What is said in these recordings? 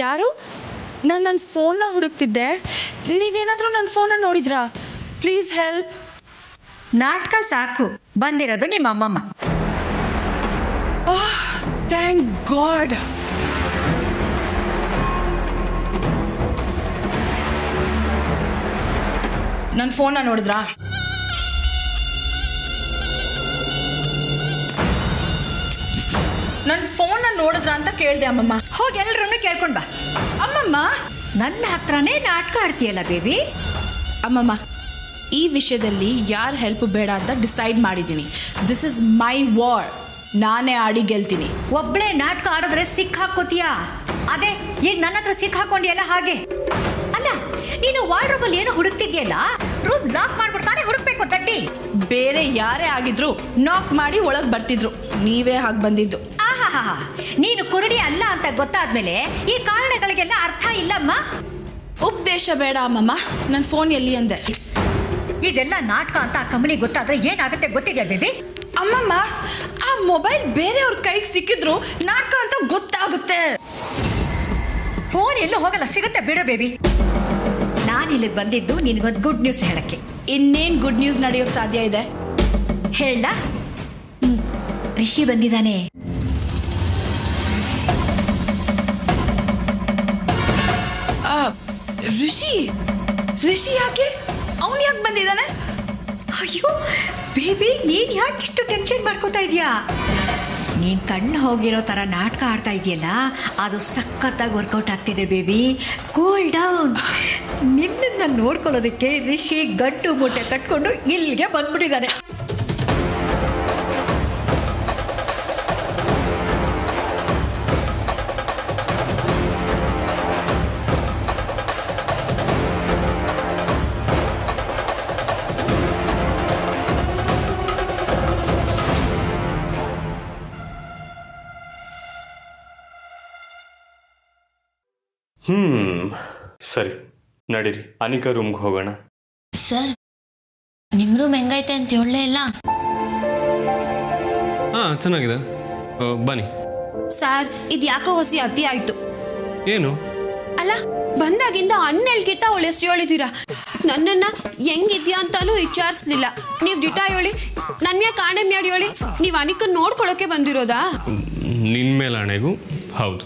ಯಾರು? ನನ್ನ ಫೋನ್ನ ಹುಡುಕ್ತಿದ್ದೆ. ನೀವೇನಾದರೂ ನನ್ನ ಫೋನ್ನ ನೋಡಿದ್ರಾ? Please help. ನಾಟಕ ಸಾಕು, ಬಂದಿರೋದು ನಿಮ್ಮ ಅಮ್ಮಮ್ಮ. Thank God. ನನ್ನ ಫೋನ್ನ ನೋಡಿದ್ರಾ? ನನ್ನ ಫೋನ್ನ ನೋಡಿದ್ರ ಅಂತ ಕೇಳಿದೆ ಅಮ್ಮಮ್ಮ. ಹೋಗಿ ಎಲ್ಲರನ್ನು ಕೇಳ್ಕೊಂಡು ಬಾ. ಅಮ್ಮಮ್ಮ, ನನ್ನ ಹತ್ರನೇ ನಾಟಕ ಆಡ್ತೀಯಲ್ಲ ಬೇಬಿ. ಅಮ್ಮಮ್ಮ, ಈ ವಿಷಯದಲ್ಲಿ ಯಾರ ಹೆಲ್ಪ್ ಬೇಡ ಅಂತ ಡಿಸೈಡ್ ಮಾಡಿದ್ದೀನಿ. This is my war. ನಾನೇ ಆಡಿ ಗೆಲ್ತೀನಿ. ಒಬ್ಬಳೇ ನಾಟಕ ಆಡಿದ್ರೆ ಸಿಕ್ ಹಾಕೋತೀಯಾ? ಅದೇ ಈಗ ನನ್ನ ಹತ್ರ ಸಿಕ್ ಹಾಕೊಂಡಿಯಲ್ಲ ಹಾಗೆ. ಅಲ್ಲ, ನೀನು ವಾರ್ಡ್ರೋಬಲ್ಲಿ ಏನೋ ಹುಡುಕ್ತಿದ್ಯಲ್ಲ, ರೂಮ್ ಲಾಕ್ ಮಾಡ್ಬಿಡ್ತಾನೆ ಹುಡುಕ್ಬೇಕು ತಟ್ಟಿ. ಬೇರೆ ಯಾರೇ ಆಗಿದ್ರು ನಾಕ್ ಮಾಡಿ ಒಳಗೆ ಬರ್ತಿದ್ರು, ನೀವೇ ಹಾಗೆ ಬಂದಿದ್ದು. ಆಹಾ, ನೀನು ಕುರುಡಿ ಅಲ್ಲ ಅಂತ ಗೊತ್ತಾದ್ಮೇಲೆ ಈ ಕಾರಣಗಳಿಗೆಲ್ಲ ಅರ್ಥ ಇಲ್ಲಮ್ಮ. ಉಪದೇಶ ಬೇಡ ಅಮ್ಮಮ್ಮ. ನನ್ನ ಫೋನ್ ಎಲ್ಲಿ ಅಂದೆ? ಇದೆಲ್ಲ ನಾಟಕ ಅಂತ ಕಮಲಿ ಗೊತ್ತಾದ್ರೆ ಏನಾಗುತ್ತೆ ಗೊತ್ತಿದೆಯಾ ಬೇಬಿ? ಅಮ್ಮಮ್ಮ, ಆ ಮೊಬೈಲ್ ಬೇರೆಯವ್ರ ಕೈಗೆ ಸಿಕ್ಕಿದ್ರು ನಾಟಕ ಅಂತ ಗೊತ್ತಾಗುತ್ತೆ. ಫೋನ್ ಎಲ್ಲೂ ಹೋಗಲ್ಲ, ಸಿಗುತ್ತೆ ಬಿಡು ಬೇಬಿ. ನಾನು ಇಲ್ಲಿಗೆ ಬಂದಿದ್ದು ನಿನಗೊಂದು ಗುಡ್ ನ್ಯೂಸ್ ಹೇಳಕ್ಕೆ. ಇನ್ನೇನು ಗುಡ್ ನ್ಯೂಸ್ ನಡೆಯೋಕೆ ಸಾಧ್ಯ ಇದೆ? ಹೇಳ. ರಿಷಿ ಬಂದಿದ್ದಾನೆ. ರಿಷಿ ಯಾಕೆ? ಅವನು ಯಾಕೆ ಬಂದಿದ್ದಾನೆ? ಅಯ್ಯೋ ಬೇಬಿ, ನೀನ್ ಯಾಕೆ ಇಷ್ಟು ಟೆನ್ಷನ್ ಮಾಡ್ಕೋತಾ ಇದೀಯಾ? ನೀನ್ ಕಣ್ಣು ಹೋಗಿರೋ ತರ ನಾಟಕ ಆಡ್ತಾ ಇದೆಯಲ್ಲ, ಅದು ಸಖತ್ತಾಗಿ ವರ್ಕೌಟ್ ಆಗ್ತಿದೆ ಬೇಬಿ. Cool down. ನಿನ್ನನ್ನು ನೋಡ್ಕೊಳ್ಳೋದಕ್ಕೆ ರಿಷಿ ಗಂಟು ಮೂಟೆ ಕಟ್ಕೊಂಡು ಇಲ್ಲಿಗೆ ಬಂದ್ಬಿಟ್ಟಿದ್ದಾನೆ. ಸರಿ, ನಡೀರಿ ಅನಿಕಾ ರೂಮ್ಗೆ ಹೋಗೋಣ. ಸರ್, ನಿಮ್ಮ ರೂಮ್ ಹೆಂಗೈತೆ ಅಂತ ಹೇಳಲೇ ಇಲ್ಲ. ಚೆನ್ನಾಗಿದೆ, ಬನ್ನಿ. ಸರ್, ಇದು ಯಾಕೋ ಹೊಸಿ ಅತಿ ಆಯ್ತು. ಏನು? ಅಲ್ಲ, ಬಂದಾಗಿಂದ ಹನ್ನೆರಡ್ಗಿಂತ ಅವಳು ಎಷ್ಟು ಹೇಳಿದ್ದೀರಾ? ನನ್ನನ್ನು ಹೆಂಗಿದ್ಯಾ ಅಂತಾನೂ ವಿಚಾರಿಸ್ಲಿಲ್ಲ. ನೀವು ದಿಟ ಹೇಳಿ, ನನ್ನ ಮ್ಯಾ ಕಾಣೆ ಮ್ಯಾಡಿ ಹೇಳಿ, ನೀವು ಅನಿಕನ್ ನೋಡ್ಕೊಳ್ಳೋಕೆ ಬಂದಿರೋದಾ? ನಿನ್ನ ಮೇಲೆ ಆಣೆಗೂ ಹೌದು.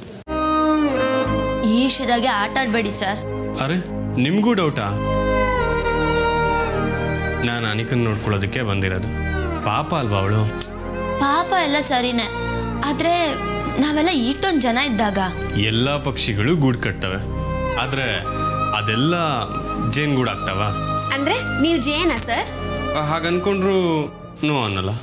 ಈ ವಿಷಯದಾಗೆ ಆಟ ಆಡಬೇಡಿ ಸರ್. ಅರೆ, ನಿಮಗೂ ಡೌಟಾ? ನಾನು ಅನಿಕನ್ ನೋಡ್ಕೊಳ್ಳೋದಕ್ಕೆ ಬಂದಿರೋದು. ಪಾಪ ಅಲ್ವಾ ಅವಳು? ಪಾಪ ಎಲ್ಲ ಸರಿನೇ, ಆದ್ರೆ ನಾವೆಲ್ಲ ಇಷ್ಟೊಂದು ಜನ ಇದ್ದಾಗ ಎಲ್ಲ ಪಕ್ಷಿಗಳು ಗೂಡು ಕಟ್ತವೆ, ಆದ್ರೆ ಅದೆಲ್ಲ ಜೇನುಗೂಡಾಗ್ತವ. ಅಂದ್ರೆ ನೀವು ಜೇನಾ ಸರ್? ಹಾಗನ್ಕೊಂಡ್ರು ನೋ ಅನ್ನಲ್ಲ.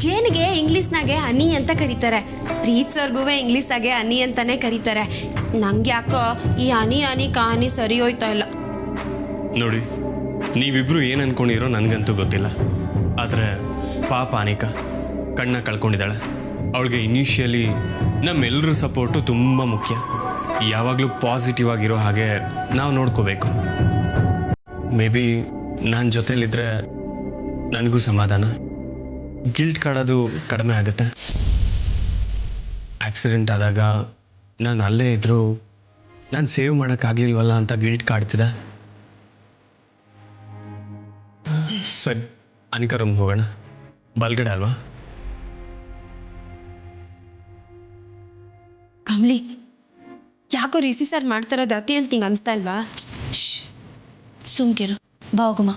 ಜೇನಿಗೆ ಇಂಗ್ಲೀಷ್ನಾಗೆ ಹನಿ ಅಂತ ಕರೀತಾರೆ. ಪ್ರೀತ್ ಸರ್ಗೂ ಇಂಗ್ಲೀಷಾಗೆ ಹನಿ ಅಂತಾನೆ ಕರೀತಾರೆ. ನಂಗೆ ಯಾಕೋ ಈ ಹನಿ ಕಹಾನಿ ಸರಿ ಹೋಯ್ತಾ ಇಲ್ಲ. ನೋಡಿ, ನೀವಿಬ್ರು ಏನು ಅನ್ಕೊಂಡಿರೋ ನನಗಂತೂ ಗೊತ್ತಿಲ್ಲ, ಆದರೆ ಪಾಪ ಅನಿಕಾ ಕಣ್ಣ ಕಳ್ಕೊಂಡಿದ್ದಾಳೆ. ಅವಳಿಗೆ ಇನಿಷಿಯಲಿ ನಮ್ಮೆಲ್ಲರ ಸಪೋರ್ಟು ತುಂಬ ಮುಖ್ಯ. ಯಾವಾಗಲೂ ಪಾಸಿಟಿವ್ ಆಗಿರೋ ಹಾಗೆ ನಾವು ನೋಡ್ಕೋಬೇಕು. ಮೇ ಬಿ ನನ್ನ ಜೊತೆಲಿದ್ದರೆ ನನಗೂ ಸಮಾಧಾನ, ಗಿಲ್ಟ್ ಕಾಡೋದು ಕಡಿಮೆ ಆಗುತ್ತೆ. ಆಕ್ಸಿಡೆಂಟ್ ಆದಾಗ ನಾನು ಅಲ್ಲೇ ಇದ್ದರೂ ನಾನು ಸೇವ್ ಮಾಡೋಕ್ಕಾಗಲಿಲ್ವಲ್ಲ ಅಂತ ಗಿಲ್ಟ್ ಕಾಡ್ತಿದ್ದೆ. ಸರಿ, ಅನಿಕಾ ರೂಮ್ಗೆ ಹೋಗೋಣ. ಬಲ್ಗಡೆ ಅಲ್ವಾ? ಕಮ್ಲಿ, ಯಾಕೋ ರಿಸಿ ಸರ್ ಮಾಡ್ತಾರೋದು ಅತಿ ಅಂತ ಹಿಂಗೆ ಅನಿಸ್ತಾ ಇಲ್ವಾ? ಸುಮ್ಕಿರು, ಬಾಗುಮ.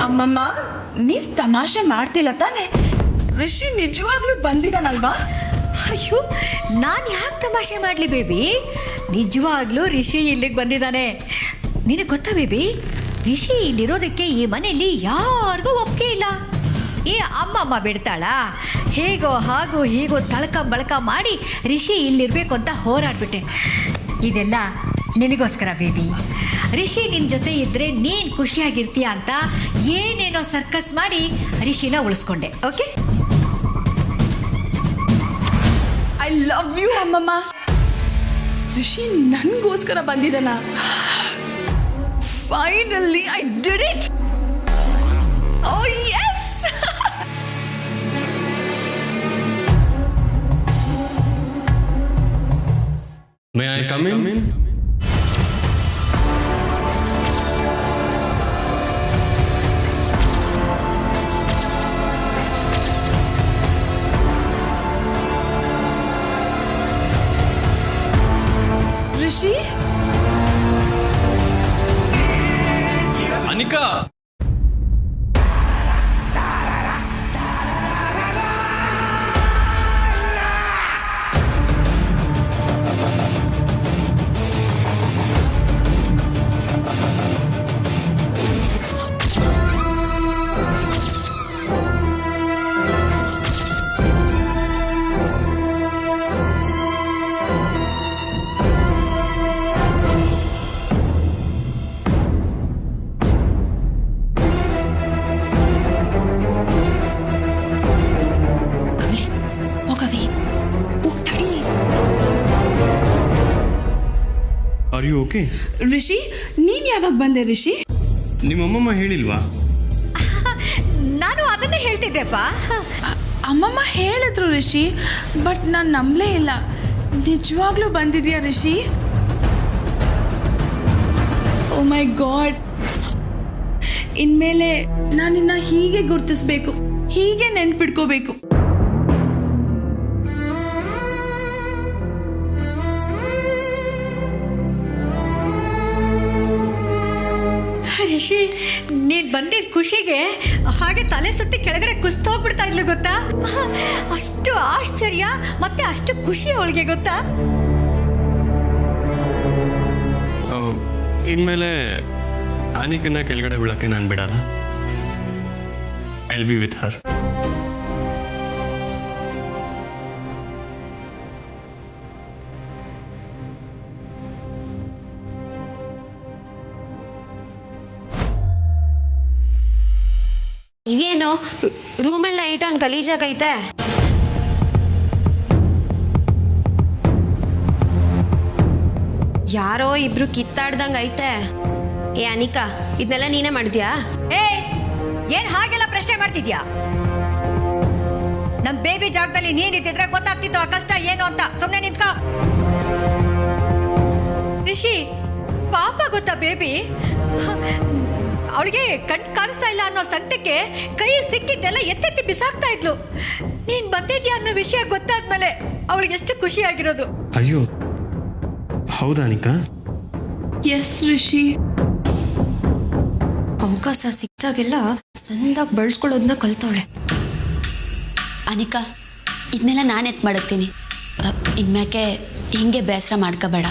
ಅಮ್ಮಮ್ಮ, ನೀವು ತಮಾಷೆ ಮಾಡ್ತಿಲ್ಲ ತಾನೆ? ರಿಷಿ ನಿಜವಾಗ್ಲೂ ಬಂದಿದ್ದಾನಲ್ವಾ? ಅಯ್ಯೋ, ನಾನು ಯಾಕೆ ತಮಾಷೆ ಮಾಡಲಿ ಬೇಬಿ? ನಿಜವಾಗ್ಲೂ ರಿಷಿ ಇಲ್ಲಿಗೆ ಬಂದಿದ್ದಾನೆ. ನಿನಗೆ ಗೊತ್ತಾ ಬೇಬಿ, ರಿಷಿ ಇಲ್ಲಿರೋದಕ್ಕೆ ಈ ಮನೆಯಲ್ಲಿ ಯಾರಿಗೂ ಒಪ್ಪಿಗೆ ಇಲ್ಲ. ಈ ಅಮ್ಮಮ್ಮ ಬಿಡ್ತಾಳ? ಹೇಗೋ ಹಾಗೂ ಹೀಗೋ ತಳಕ ಬಳಕ ಮಾಡಿ ರಿಷಿ ಇಲ್ಲಿರ್ಬೇಕು ಅಂತ ಹೋರಾಡ್ಬಿಟ್ಟೆ. ಇದೆಲ್ಲ ನಿನಗೋಸ್ಕರ ಬೇಬಿ. ರಿಷಿ ನಿನ್ನ ಜೊತೆ ಇದ್ದರೆ ನೀನು ಖುಷಿಯಾಗಿರ್ತೀಯ ಅಂತ ಏನೇನೋ ಸರ್ಕಸ್ ಮಾಡಿ ರಿಷಿನ ಉಳಿಸ್ಕೊಂಡೆ. ಓಕೆ, ಐ ಲವ್ ಯು ಅಮ್ಮಮ್ಮ. ರಿಷಿ ನನಗೋಸ್ಕರ ಬಂದಿದ್ದಾನ. Finally I did it. Oh yes. May I come in? Rishi, Anika, ಹೋಗವಿ, ಹೋಗ್ ತಡಿ. Are you okay? ರಿಷಿ, ನೀನ್ ಯಾವಾಗ ಬಂದೆ ರಿಷಿ? ನಿಮ್ಮಮ್ಮ ಹೇಳಿಲ್ವಾ? ನಾನು ಅದನ್ನೇ ಹೇಳ್ತಿದ್ದೆಪ್ಪ. ಅಮ್ಮಮ್ಮ ಹೇಳಿದ್ರು ರಿಷಿ, ಬಟ್ ನಾನು ನಂಬಲೇ ಇಲ್ಲ. ನಿಜವಾಗ್ಲೂ ಬಂದಿದ್ಯಾ ರಿಷಿ? ಓ ಮೈ ಗಾಡ್, ಇನ್ಮೇಲೆ ನಾನಿನ್ನ ಹೀಗೆ ಗುರ್ತಿಸ್ಬೇಕು, ಹೀಗೆ ನೆನ್ಪಿಟ್ಕೋಬೇಕು. ರಿಷಿ, ನೀನ್ ಬಂದಿದ್ದ ಖುಷಿಗೆ ಹಾಗೆ ತಲೆ ಸುತ್ತಿ ಕೆಳಗಡೆ ಕುಸ್ತು ಹೋಗ್ಬಿಡ್ತಾ ಇದ್ಲು ಗೊತ್ತಾ? ಅಷ್ಟು ಆಶ್ಚರ್ಯ ಮತ್ತೆ ಅಷ್ಟು ಖುಷಿ ಅವಳಿಗೆ ಗೊತ್ತಾ? ಇನ್ಮೇಲೆ ಅನಿಕನ್ನ ಕೆಳಗಡೆ ಬೀಳಕ್ಕೆ ನಾನು ಬಿಡಲ್ಲ. I will be with her. ಇದೇನು ರೂಮೆಲ್ಲ ಇಟ್ಟೊಂದು ಗಲೀಜಾಗೈತೆ. ಯಾರೋ ಇಬ್ರು ಕಿತ್ತಾಡ್ದಂಗೆ ಐತೆ. ಏ ಅನಿಕಾ, ಇದನ್ನೆಲ್ಲ ನೀನೇ ಮಾಡಿದ್ಯಾ? ಏ, ಏನ್ ಹಾಗೆಲ್ಲ ಪ್ರಶ್ನೆ ಮಾಡ್ತಿದ್ಯಾ? ನಮ್ ಬೇಬಿ ಜಾಗದಲ್ಲಿ ನೀನಿದ್ದಿದ್ರೆ ಗೊತ್ತಾಗ್ತಿತ್ತು ಆ ಕಷ್ಟ ಏನು ಅಂತ. ಸುಮ್ನೆ ನಿಂತ್ಕೋ. ರಿಷಿ, ಪಾಪ ಗೊತ್ತಾ ಬೇಬಿ, ಅವಳಿಗೆ ಕಣ್ ಕಾಣಿಸ್ತಾ ಇಲ್ಲ ಅನ್ನೋ ಸಂಕಟಕ್ಕೆ ಕೈ ಸಿಕ್ಕಿದ್ದೆಲ್ಲ ಎತ್ತೆತ್ತಿ ಬಿಸಾಕ್ತಾ ಇದ್ಲು. ನೀನ್ ಬಂದಿದ್ಯಾ ಅನ್ನೋ ವಿಷಯ ಗೊತ್ತಾದ್ಮೇಲೆ ಅವಳಿಗೆ ಎಷ್ಟು ಖುಷಿ ಆಗಿರೋದು. ಅಯ್ಯೋ, ಹೌದಾ ಅನಿಕಾ? ಎಸ್ ರಿಷಿ. ಅವಕಾಶ ಸಿಕ್ತಾಗೆಲ್ಲ ಸಂದಾಗಿ ಬಳಸ್ಕೊಳ್ಳೋದನ್ನ ಕಲ್ತವಳೆ. ಅನಿಕಾ, ಇದನ್ನೆಲ್ಲ ನಾನು ಎತ್ತು ಮಾಡುತ್ತೀನಿ. ಇನ್ಮ್ಯಾಕೆ ಹಿಂಗೆ ಬೇಸರ ಮಾಡ್ಕೋಬೇಡ.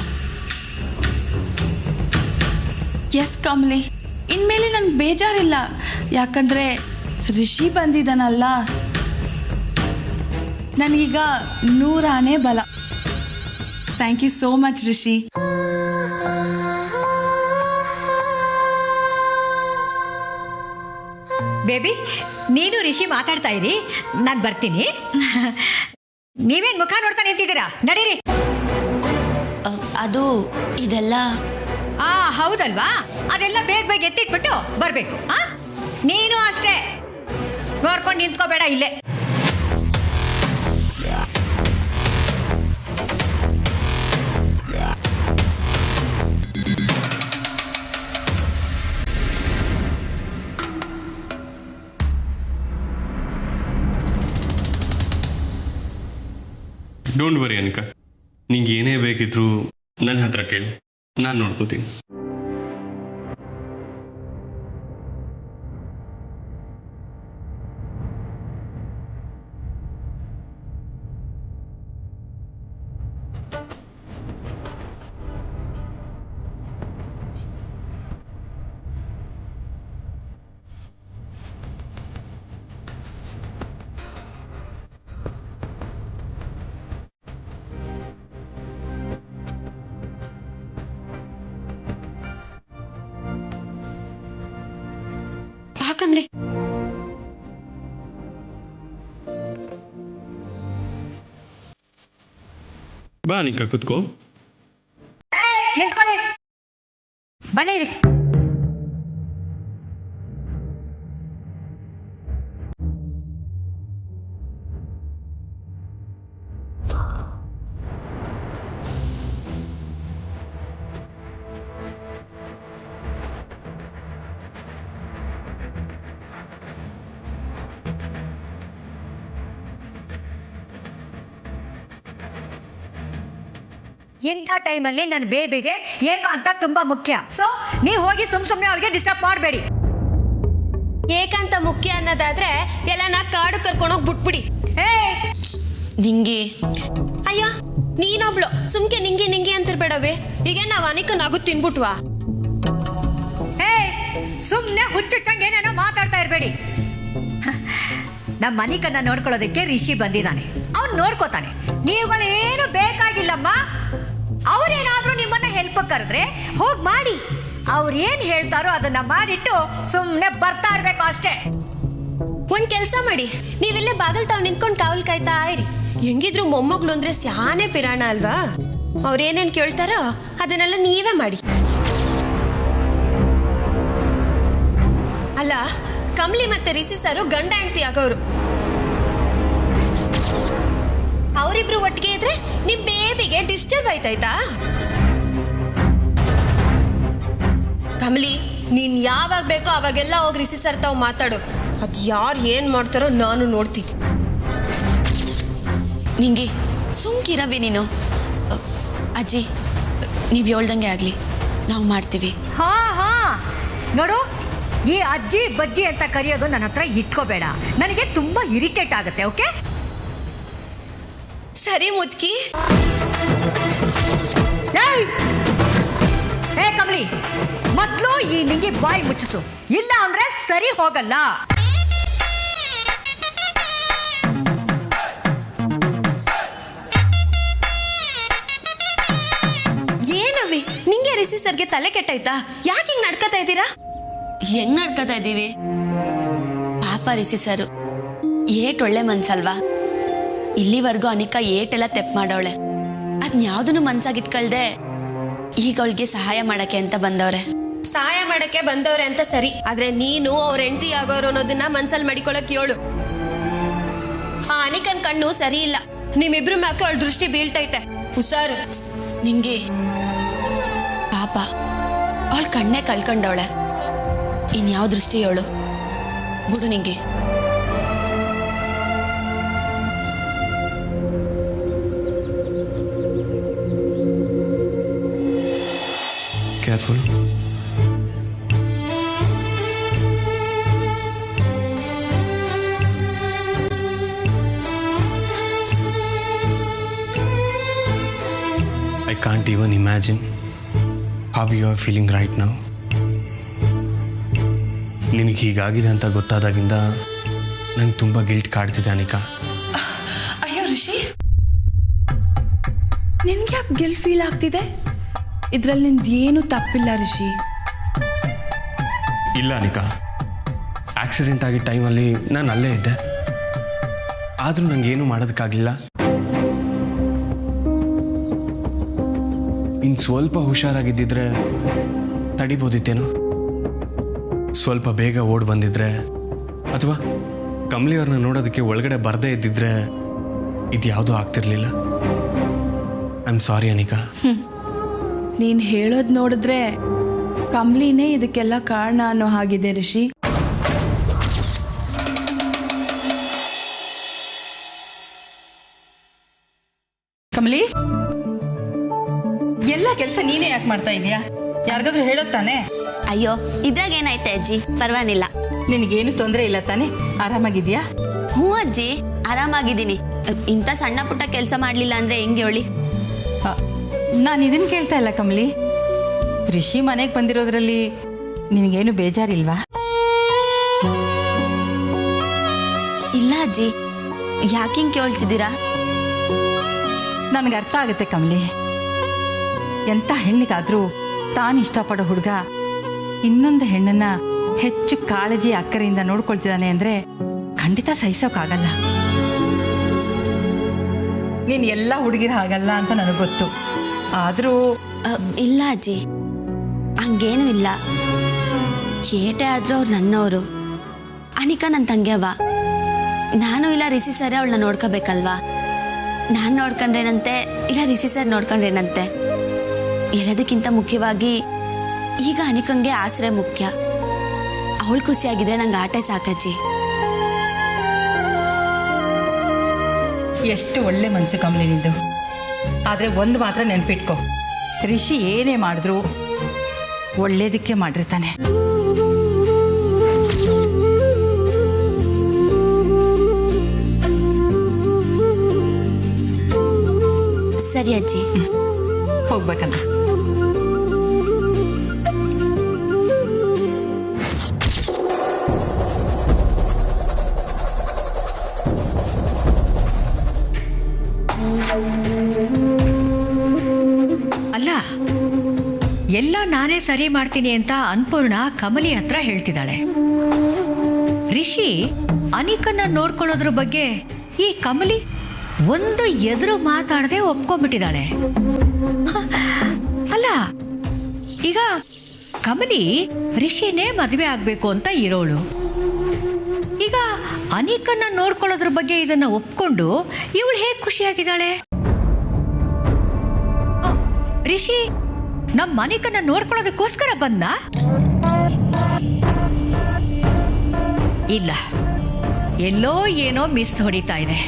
ಎಸ್ ಕಮಲಿ, ಇನ್ಮೇಲೆ ನನ್ಗೆ ಬೇಜಾರಿಲ್ಲ. ಯಾಕಂದ್ರೆ ರಿಷಿ ಬಂದಿದ್ದಾನಲ್ಲ, ನನಗೀಗ 100 ಆನೆ ಬಲ. Thank you so much Rishi. Baby, ನೀನು ರಿಷಿ ಮಾತಾಡ್ತಾ ಇರಿ, ನಾನು ಬರ್ತೀನಿ. ನೀವೇನ್ ಮುಖ ನೋಡ್ತಾ ನಿಂತಿದ್ದೀರಾ? ನಡೀರಿ. ಅದು ಇದೆಲ್ಲ ಹೌದಲ್ವಾ? ಅದೆಲ್ಲ ಬೇಗ ಬೇಗ ಎತ್ತಿಟ್ಬಿಟ್ಟು ಬರ್ಬೇಕು. ನೀನು ಅಷ್ಟೇ ನೋಡ್ಕೊಂಡು ನಿಂತ್ಕೋಬೇಡ ಇಲ್ಲೇ. ಡೋಂಟ್ ವರಿ ಅನಿಕಾ, ನಿಂಗೆ ಏನೇ ಬೇಕಿದ್ರು ನನ್ನ ಹತ್ರ ಕೇಳಿ, ನಾನು ನೋಡ್ಕೋತೀನಿ. ಕಮಲಿ, ಬಾ ಅನಿಕಾ, ಕುತ್ಕೋ. ಬನ್ನಿರಿ. ಇಂಥ ಟೈಮಲ್ಲಿ ನನ್ನ ಬೇಬಿಗೆ ಏಕಾಂತ ತುಂಬಾ ಮುಖ್ಯ. ಸೊ ನೀವು ಹೋಗಿ ಸುಮ್ಮನೆ ಅವಳಿಗೆ ಡಿಸ್ಟರ್ಬ್ ಮಾಡಬೇಡಿ. ಏಕಾಂತ ಮುಖ್ಯ ಅನ್ನೋದಾದ್ರೆ ಎಲ್ಲ ಕಾಡು ಕರ್ಕೊಂಡೋಗಿ ಬಿಟ್ಬಿಡಿ. ನಿಂಗೆ ಅಯ್ಯ ನೀನೊಬ್ಳು ಸುಮ್ಕೆ ನಿಂಗೆ ಅಂತಿರ್ಬೇಡವೆ. ಈಗ ನಾವ್ ಅನಿಕ ನಗು ತಿನ್ಬಿಟ್ವಾ? ಸುಮ್ಮನೆ ಹುಚ್ಚುಚ್ಚಂಗೆ ಏನೇನೋ ಮಾತಾಡ್ತಾ ಇರಬೇಡಿ. ನಮ್ಮ ಮನಿಕನ್ನ ನೋಡ್ಕೊಳ್ಳೋದಕ್ಕೆ ರಿಷಿ ಬಂದಿದ್ದಾನೆ, ಅವ್ನು ನೋಡ್ಕೋತಾನೆ. ನೀವುಗಳೇನು ಬೇಕಾಗಿಲ್ಲಮ್ಮ. ಅವ್ರೇನಾದ್ರೂ ನಿಮ್ಮನ್ನ ಹೆಲ್ಪ್ ಕರೆದ್ರೆ ಹೋಗಿ ಮಾಡಿ, ಅವ್ರು ಏನ್ ಹೇಳ್ತಾರೋ ಅದನ್ನ ಮಾಡಿಟ್ಟು ಸುಮ್ಮನೆ ಬರ್ತಾ ಇರ್ಬೇಕು ಅಷ್ಟೇ. ಒಂದ್ ಕೆಲ್ಸ ಮಾಡಿ, ನೀವಿಲ್ಲೇ ಬಾಗಲ್ ತಾವ್ ನಿಂತ್ಕೊಂಡು ಕಾವಲ್ ಕಾಯ್ತಾ ಇರಿ. ಹೆಂಗಿದ್ರು ಮೊಮ್ಮಗಳು ಅಂದ್ರೆ ಸ್ಯಾನೆ ಪಿರಾಣ ಅಲ್ವಾ? ಅವ್ರೇನೇನ್ ಕೇಳ್ತಾರೋ ಅದನ್ನೆಲ್ಲ ನೀವೇ ಮಾಡಿ. ಅಲ್ಲ, ಕಮಲಿ ಮತ್ತೆ ರಿಷಿ ಸರು ಗಂಡ ಹೆಂಡತಿ ಆಗೋರು. ಅವರಿಬ್ರು ಒಟ್ಟಿಗೆ ಇದ್ರೆ ನಿಮ್ ಬೇಬಿಗೆ ಡಿಸ್ಟರ್ಬ್ ಆಯ್ತಾಯ್ತಾ? ಕಮಲಿ, ನೀನ್ ಯಾವಾಗ ಬೇಕೋ ಅವಾಗೆಲ್ಲ ಹೋಗಿ ರಿಷಿ ಸರ್ ತಾವ್ ಮಾತಾಡು. ಅದ್ ಯಾರು ಏನ್ ಮಾಡ್ತಾರೋ ನಾನು ನೋಡ್ತೀನಿ. ನಿಂಗೆ ಸುಮ್ಕಿರವಿ ನೀನು. ಅಜ್ಜಿ, ನೀವು ಹೇಳ್ದಂಗೆ ಆಗಲಿ, ನಾವು ಮಾಡ್ತೀವಿ. ಹಾ ನೋಡು, ಈ ಅಜ್ಜಿ ಬಜ್ಜಿ ಅಂತ ಕರೆಯೋದು ನನ್ನ ಹತ್ರ ಇಟ್ಕೋಬೇಡ. ನನಗೆ ತುಂಬಾ ಇರಿಟೇಟ್ ಆಗುತ್ತೆ. ಓಕೆ ಸರಿ ಮುದ್ಕಿ. ಹೇ ಕಮಲಿ, ಮೊದ್ಲು ಈ ನಿಂಗೆ ಬಾಯಿ ಮುಚ್ಚಿಸು, ಇಲ್ಲ ಅಂದ್ರೆ ಸರಿ ಹೋಗಲ್ಲ. ಏನವಿ ನಿಂಗೆ ರಿಷಿ ಸರ್ಗೆ ತಲೆ ಕೆಟ್ಟಾಯ್ತಾ? ಯಾಕೆ ಹಿಂಗ್ ನಡ್ಕತಾ ಇದ್ದೀರಾ? ಹೆಂಗ್ ನಡ್ಕೋತಾ ಇದ್ದೀವಿ? ಪಾಪ ರಿಷಿ ಸರು ಏಟ್ ಒಳ್ಳೆ ಮನ್ಸಲ್ವಾ? ಇಲ್ಲಿವರೆಗೂ ಅನಿಕಾ ಏಟೆಲ್ಲ ತೆಪ್ಪು ಮಾಡೋಳೆ. ಅದ್ನ್ಯಾವ್ದನ್ನು ಮನ್ಸಾಗಿಟ್ಕೊಳ್ದೆ ಈಗ ಅವಳಿಗೆ ಸಹಾಯ ಮಾಡಕ್ಕೆ ಅಂತ ಬಂದವ್ರೆ. ಸಹಾಯ ಮಾಡಕ್ಕೆ ಬಂದವ್ರೆ ಅಂತ ಸರಿ, ಆದ್ರೆ ನೀನು ಅವ್ರ ಹೆಂಡತಿ ಆಗೋರು ಅನ್ನೋದನ್ನ ಮನ್ಸಲ್ಲಿ ಮಡಿಕೊಳಕ್ ಹೇಳು. ಆ ಅನಿಕನ್ ಕಣ್ಣು ಸರಿ ಇಲ್ಲ, ನಿಮ್ಮಿಬ್ರು ಮ್ಯಾಕೆ ಅವಳ ದೃಷ್ಟಿ ಬೀಳ್ತೈತೆ. ಹುಷಾರು. ನಿಂಗೆ ಪಾಪ ಅವಳ ಕಣ್ಣೇ ಕಳ್ಕೊಂಡವಳೆ, ಇನ್ಯಾವ ದೃಷ್ಟಿ ಹೇಳು ಬಿಡು. ನಿಂಗೆ careful. I can't even imagine how you are feeling right now. ನಿನಗೆ ಹೀಗಾಗಿದೆ ಅಂತ ಗೊತ್ತಾದಾಗಿಂದ ನಂಗೆ ತುಂಬ ಗಿಲ್ಟ್ ಕಾಡ್ತಿದೆ ಅನಿಕಾ. ಅಯ್ಯೋ ರಿಷಿ, ನಿನ್ಗೆ ಯಾಕೆ ಗಿಲ್ಟ್ ಫೀಲ್ ಆಗ್ತಿದೆ? ಇದ್ರಲ್ಲಿ ನಿಂದೇನು ತಪ್ಪಿಲ್ಲ ರಿಷಿ. ಇಲ್ಲ ಅನಿಕಾ, ಆಕ್ಸಿಡೆಂಟ್ ಆಗಿದ್ದ ಟೈಮಲ್ಲಿ ನಾನು ಅಲ್ಲೇ ಇದ್ದೆ, ಆದರೂ ನನಗೇನು ಮಾಡೋದಕ್ಕಾಗಲಿಲ್ಲ. ಇನ್ನು ಸ್ವಲ್ಪ ಹುಷಾರಾಗಿದ್ದಿದ್ರೆ ತಡಿಬೋದಿತ್ತೇನೋ. ಸ್ವಲ್ಪ ಬೇಗ ಓಡ್ ಬಂದಿದ್ರೆ ಅಥವಾ ಕಮಲಿಯವ್ರನ್ನ ನೋಡೋದಕ್ಕೆ ಒಳಗಡೆ ಬರದೇ ಇದ್ದಿದ್ರೆ ಇದ್ಯಾವುದೂ ಆಗ್ತಿರ್ಲಿಲ್ಲ. I am sorry Anika. ನೀನು ಹೇಳೋದು ನೋಡಿದ್ರೆ ಕಮಲಿನೇ ಇದಕ್ಕೆಲ್ಲ ಕಾರಣ ಅನ್ನೋ ಹಾಗಿದೆ ರಿಷಿ. ಕಮಲಿ, ಎಲ್ಲ ಕೆಲಸ ನೀನೇ ಯಾಕೆ ಮಾಡ್ತಾ ಇದೀಯಾ? ಯಾರಿಗಾದ್ರೂ ಹೇಳೋದ್ ತಾನೆ? ಅಯ್ಯೋ, ಇದ್ರಾಗ ಏನಾಯ್ತೆ ಅಜ್ಜಿ, ಪರವಾಗಿಲ್ಲ. ನಿನಗೇನು ತೊಂದರೆ ಇಲ್ಲ ತಾನೆ? ಆರಾಮಾಗಿದ್ಯಾ? ಹ್ಞೂ ಅಜ್ಜಿ, ಆರಾಮಾಗಿದ್ದೀನಿ. ಇಂಥ ಸಣ್ಣ ಪುಟ್ಟ ಕೆಲಸ ಮಾಡಲಿಲ್ಲ ಅಂದ್ರೆ ಹೆಂಗೆ ಹೇಳಿ? ನಾನು ಇದನ್ನ ಕೇಳ್ತಾ ಇಲ್ಲ ಕಮಲಿ. ರಿಷಿ ಮನೆಗೆ ಬಂದಿರೋದ್ರಲ್ಲಿ ನಿನಗೇನು ಬೇಜಾರಿಲ್ವಾ? ಇಲ್ಲ ಅಜ್ಜಿ, ಯಾಕಿಂಗ್ ಕೇಳ್ತಿದ್ದೀರಾ? ನನಗೆ ಅರ್ಥ ಆಗುತ್ತೆ ಕಮಲಿ. ಎಂಥ ಹೆಣ್ಣಿಗಾದ್ರೂ ತಾನು ಇಷ್ಟಪಡೋ ಹುಡುಗ ಇನ್ನೊಂದು ಹೆಣ್ಣನ್ನ ಹೆಚ್ಚು ಕಾಳಜಿ ಅಕ್ಕರೆಯಿಂದ ನೋಡ್ಕೊಳ್ತಿದ್ದಾನೆ ಅಂದ್ರೆ ಖಂಡಿತ ಸಹಿಸೋಕ್ಕಾಗಲ್ಲ. ನೀನು ಎಲ್ಲ ಹುಡುಗಿರ ಹಾಗಲ್ಲ ಅಂತ ನನಗೆ ಗೊತ್ತು. ಆದರೂ ಇಲ್ಲ ಅಜ್ಜಿ, ಹಂಗೇನು ಇಲ್ಲ. ಏಟೆ ಆದ್ರೂ ಅವ್ರು ನನ್ನವರು. ಅನಿಕಾ ನನ್ನ ತಂಗ್ಯವ. ನಾನು ಇಲ್ಲ ರಿಷಿ ಸರ್ ಅವಳನ್ನ ನೋಡ್ಕೋಬೇಕಲ್ವಾ? ನಾನು ನೋಡ್ಕೊಂಡ್ರೇನಂತೆ, ಇಲ್ಲ ರಿಷಿ ಸರ್ ನೋಡ್ಕೊಂಡ್ರೇನಂತೆ. ಎಲ್ಲದಕ್ಕಿಂತ ಮುಖ್ಯವಾಗಿ ಈಗ ಅನಿಕಂಗೆ ಆಸರೆ ಮುಖ್ಯ. ಅವಳು ಖುಷಿಯಾಗಿದ್ರೆ ನಂಗೆ ಆಟೆ ಸಾಕಜ್ಜಿ. ಎಷ್ಟು ಒಳ್ಳೆ ಮನಸ್ಸು ಕಮಲಿ ನಿಂದು. ಆದರೆ ಒಂದು ಮಾತ್ರ ನೆನ್ಪಿಟ್ಕೊ, ರಿಷಿ ಏನೇ ಮಾಡಿದ್ರು ಒಳ್ಳೇದಕ್ಕೆ ಮಾಡಿರ್ತಾನೆ. ಸರಿ ಅಜ್ಜಿ. ಹೋಗ್ಬೇಕಂತ. ಅಲ್ಲ, ಎಲ್ಲ ನಾನೇ ಸರಿ ಮಾಡ್ತೀನಿ ಅಂತ ಅನ್ಪೂರ್ಣ ಕಮಲಿ ಹತ್ರ ಹೇಳ್ತಿದ್ದಾಳೆ. ರಿಷಿ ಅನಿಕನ್ನ ನೋಡ್ಕೊಳ್ಳೋದ್ರ ಬಗ್ಗೆ ಈ ಕಮಲಿ ಒಂದು ಎದುರು ಮಾತಾಡದೆ ಒಪ್ಕೊಂಡ್ಬಿಟ್ಟಿದ್ದಾಳೆ. ಅಲ್ಲ, ಈಗ ಕಮಲಿ ರಿಷಿನೇ ಮದುವೆ ಆಗ್ಬೇಕು ಅಂತ ಇರೋಳು. ಈಗ ಅನಿಕನ್ನ ನೋಡ್ಕೊಳ್ಳೋದ್ರ ಬಗ್ಗೆ ಇದನ್ನ ಒಪ್ಕೊಂಡು ಇವಳು ಹೇಗೆ ಖುಷಿಯಾಗಿದ್ದಾಳೆ? ರಿಷಿ ನಮ್ಮ ಅನಿಕನ್ನ ನೋಡ್ಕೊಳ್ಳೋದಕ್ಕೋಸ್ಕರ ಬಂದ? ಇಲ್ಲ, ಎಲ್ಲೋ ಏನೋ ಮಿಸ್ ಹೊಡಿತಾ ಇದೆ.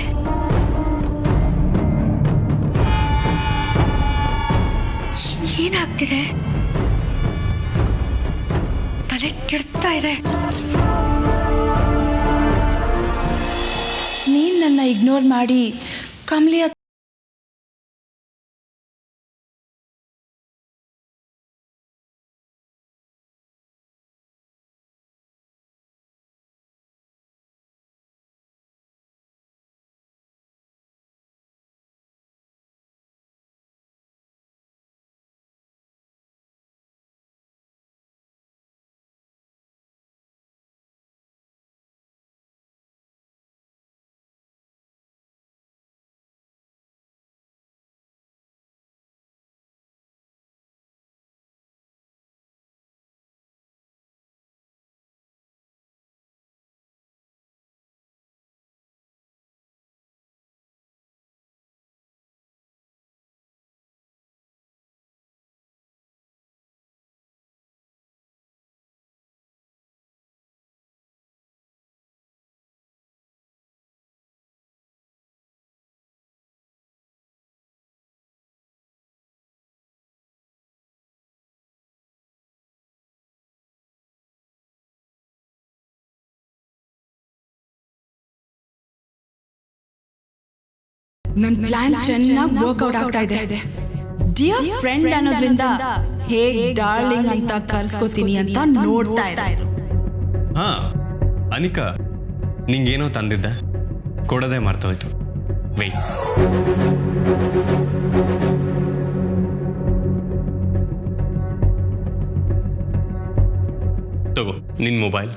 ಏನಾಗ್ತಿದೆ? ತಲೆ ಕೆಡ್ತಾ ಇದೆ. ನೀನು ನನ್ನ ಇಗ್ನೋರ್ ಮಾಡಿ ಕಮಲಿ ನನ್ನ ಪ್ಲಾನ್ ಚೆನ್ನಾಗಿ ವರ್ಕೌಟ್ ಆಗ್ತಾ ಇದೆ. ಡಿಯರ್ ಫ್ರೆಂಡ್ ಅನ್ನೋದ್ರಿಂದ ಹೇಗ್ ಡಾರ್ಲಿಂಗ್ ಅಂತ ಕರ್ಸ್ಕೋತೀನಿ ಅಂತ ನೋಡ್ತಾ ಇದ್ದಾರೆ. ಹಾ ಅನಿಕಾ, ನಿಂಗೇನೋ ತಂದಿದ್ದೆ, ಕೊಡೋದೇ ಮರ್ತೋಯ್ತು. ವೆಯ್ಟ್. ತಗೋ ನಿನ್ ಮೊಬೈಲ್.